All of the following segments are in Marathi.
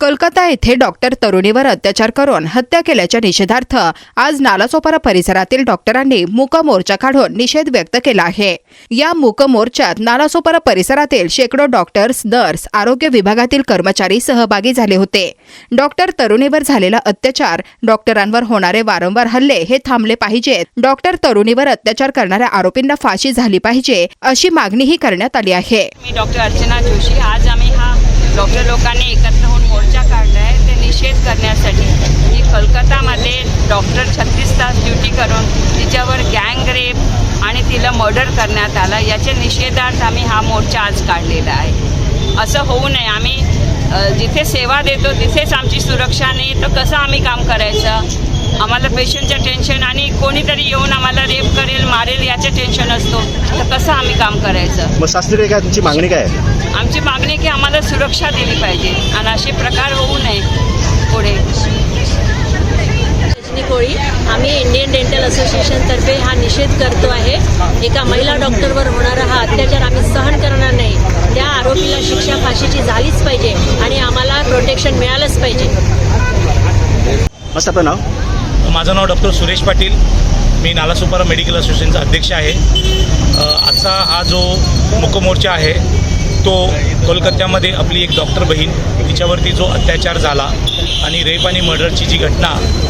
कोलकाता येथे डॉक्टर तरुणीवर अत्याचार करून हत्या केल्याच्या निषेधार्थ आज नालासोपारा परिसरातील डॉक्टरांनी मूक मोर्चा काढून निषेध व्यक्त केला आहे। या मूक मोर्चात नालासोपारा परिसरातील शेकडो डॉक्टर्स, नर्स, आरोग्य विभागातील कर्मचारी सहभागी झाले होते। डॉक्टर तरुणीवर झालेला अत्याचार, डॉक्टरांवर होणारे वारंवार हल्ले हे थांबले पाहिजेत। डॉक्टर तरुणीवर अत्याचार करणाऱ्या आरोपींना फाशी झाली पाहिजे अशी मागणीही करण्यात आली आहे। मी डॉक्टर अर्चना जोशी, आज आम्ही हा डॉक्टर लोकांनी एकत्र होऊन मोर्चा काढला आहे ते निषेध करण्यासाठी की कोलकातामध्ये डॉक्टर 36 तास ड्युटी करून तिच्यावर गँग रेप आणि तिला मर्डर करण्यात आला, याच्या निषेधार्थ आम्ही हा मोर्चा आज काढलेला आहे। असं होऊ नये। आम्ही जिथे सेवा देतो तिथेच आमची सुरक्षा नाही तर कसं आम्ही काम करायचं? आम्हाला पेशंटचं टेन्शन आणि कोणीतरी येऊन आम्हाला रेप करेल, मारेल याचं टेन्शन असतो, तर कसं आम्ही काम करायचं? मग शास्त्रीय काय तुमची मागणी काय आहे? आमची मागणी की आम्हाला सुरक्षा दिली पाहिजे आणि असे प्रकार होऊ नये पुढे। कोळी, आम्ही इंडियन डेंटल असोसिएशनतर्फे हा निषेध करतो आहे। एका महिला डॉक्टरवर होणारा हा अत्याचार आम्ही सहन करणार नाही। त्या आरोपीला शिक्षा फाशीची झालीच पाहिजे आणि आम्हाला प्रोटेक्शन मिळालंच पाहिजे। मस्त आपलं नाव? माझं नाव डॉक्टर सुरेश पाटील, मी नालासोपारा मेडिकल असोसिएशनचा अध्यक्ष आहे। आजचा हा जो मूक मोर्चा आहे तो कोलकात्यामध्ये आपली एक डॉक्टर बहीण, तिच्यावरती जो अत्याचार झाला आणि रेप आणि मर्डरची जी घटना,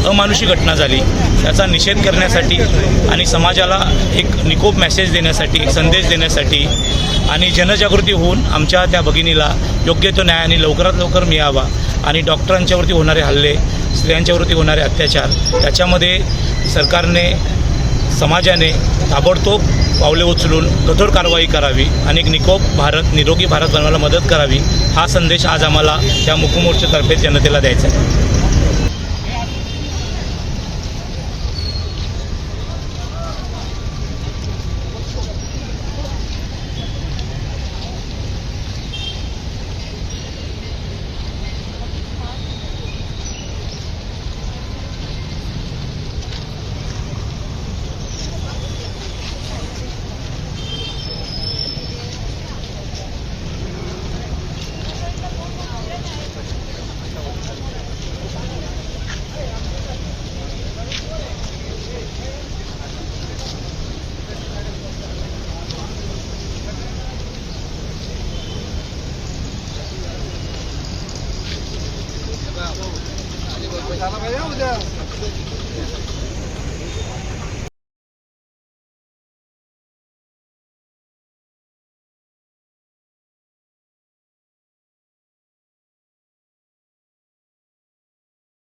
अमानुषी घटना झाली, त्याचा निषेध करण्यासाठी आणि समाजाला एक निकोप मेसेज देण्यासाठी, एक संदेश देण्यासाठी आणि जनजागृती होऊन आमच्या त्या भगिनीला योग्य तो न्याय आणि लवकरात लवकर मिळावा आणि डॉक्टरांच्यावरती होणारे हल्ले, स्त्रियांच्यावरती होणारे अत्याचार, त्याच्यामध्ये सरकारने, समाजाने ताबडतोब पावले उचलून कठोर कारवाई करावी आणि एक निकोप भारत, निरोगी भारत बनवायला मदत करावी, हा संदेश आज आम्हाला त्या मूक मोर्चातर्फे जनतेला द्यायचा आहे।